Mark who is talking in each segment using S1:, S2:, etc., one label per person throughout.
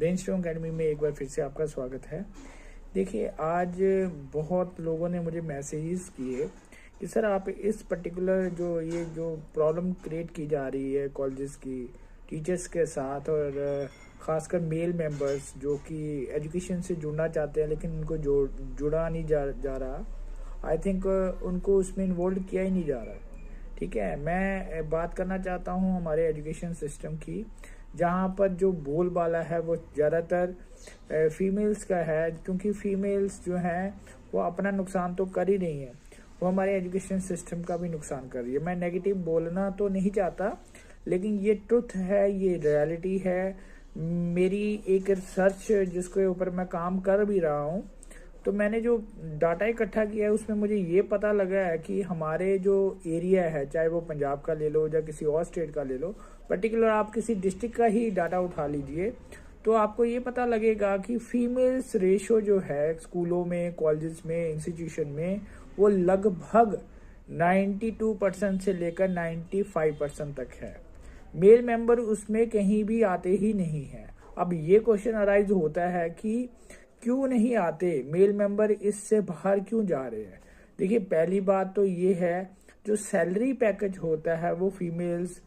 S1: Brainstorm academy में एक बार फिर से आपका स्वागत है। देखिए, आज बहुत लोगों ने मुझे मैसेजेस किए कि सर आप इस पर्टिकुलर जो प्रॉब्लम क्रिएट की जा रही है कॉलेजेस की टीचर्स के साथ और ख़ासकर मेल मेंबर्स जो कि एजुकेशन से जुड़ना चाहते हैं लेकिन उनको जुड़ा नहीं जा रहा। आई थिंक उनको उसमें इन्वॉल्व किया ही नहीं जा रहा। ठीक है, मैं बात करना चाहता हूँ हमारे एजुकेशन सिस्टम की, जहाँ पर जो बोलबाला है वो ज़्यादातर फीमेल्स का है, क्योंकि फीमेल्स जो हैं वो अपना नुकसान तो कर ही रही हैं, वो हमारे एजुकेशन सिस्टम का भी नुकसान कर रही है। मैं नेगेटिव बोलना तो नहीं चाहता, लेकिन ये ट्रुथ है, ये रियलिटी है। मेरी एक रिसर्च जिसके ऊपर मैं काम कर भी रहा हूँ, तो मैंने जो डाटा इकट्ठा किया है उसमें मुझे ये पता लगा है कि हमारे जो एरिया है, चाहे वो पंजाब का ले लो या किसी और स्टेट का ले लो, पर्टिकुलर आप किसी डिस्ट्रिक्ट का ही डाटा उठा लीजिए, तो आपको ये पता लगेगा कि फीमेल्स रेशो जो है स्कूलों में, कॉलेजेस में, इंस्टीट्यूशन में, वो लगभग 92% से लेकर 95% तक है। मेल मेंबर उसमें कहीं भी आते ही नहीं है। अब ये क्वेश्चन अराइज होता है कि क्यों नहीं आते मेल मेंबर, इससे बाहर क्यों जा रहे हैं। देखिए, पहली बात तो ये है, जो सैलरी पैकेज होता है वो फीमेल्स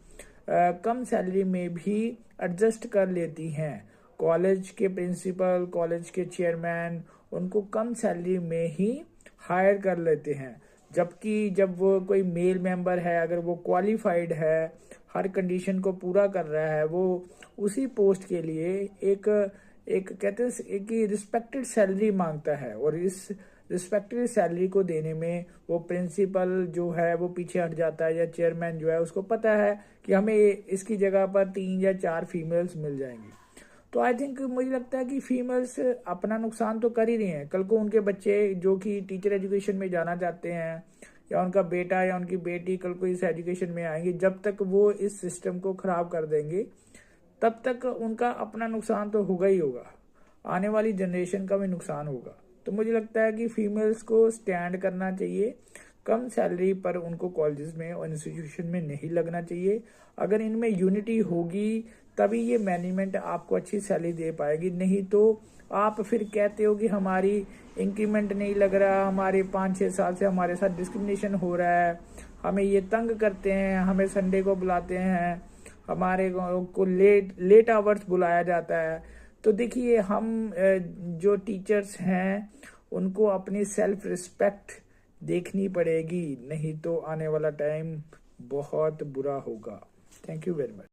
S1: कम सैलरी में भी एडजस्ट कर लेती हैं। कॉलेज के प्रिंसिपल, कॉलेज के चेयरमैन उनको कम सैलरी में ही हायर कर लेते हैं, जबकि जब वो कोई मेल मेंबर है, अगर वो क्वालिफाइड है, हर कंडीशन को पूरा कर रहा है, वो उसी पोस्ट के लिए एक कहते हैं कि रिस्पेक्टेड सैलरी मांगता है, और इस रिस्पेक्टेड सैलरी को देने में वो प्रिंसिपल जो है वो पीछे हट जाता है, या चेयरमैन जो है उसको पता है कि हमें इसकी जगह पर 3 या 4 फीमेल्स मिल जाएंगी। तो आई थिंक मुझे लगता है कि फीमेल्स अपना नुकसान तो कर ही रही हैं। कल को उनके बच्चे जो कि टीचर एजुकेशन में जाना चाहते हैं, या उनका बेटा या उनकी बेटी कल को इस एजुकेशन में आएंगे, जब तक वो इस सिस्टम को खराब कर देंगे तब तक उनका अपना नुकसान तो होगा ही होगा, आने वाली जनरेशन का भी नुकसान होगा। तो मुझे लगता है कि फीमेल्स को स्टैंड करना चाहिए। कम सैलरी पर उनको कॉलेजेस में और इंस्टीट्यूशन में नहीं लगना चाहिए। अगर इनमें यूनिटी होगी तभी ये मैनेजमेंट आपको अच्छी सैलरी दे पाएगी, नहीं तो आप फिर कहते हो कि हमारी इंक्रीमेंट नहीं लग रहा, हमारे 5-6 साल से हमारे साथ डिस्क्रिमिनेशन हो रहा है, हमें ये तंग करते हैं, हमें संडे को बुलाते हैं, हमारे को लेट आवर्स बुलाया जाता है। तो देखिए, हम जो टीचर्स हैं उनको अपनी सेल्फ रिस्पेक्ट देखनी पड़ेगी, नहीं तो आने वाला टाइम बहुत बुरा होगा। Thank you very much.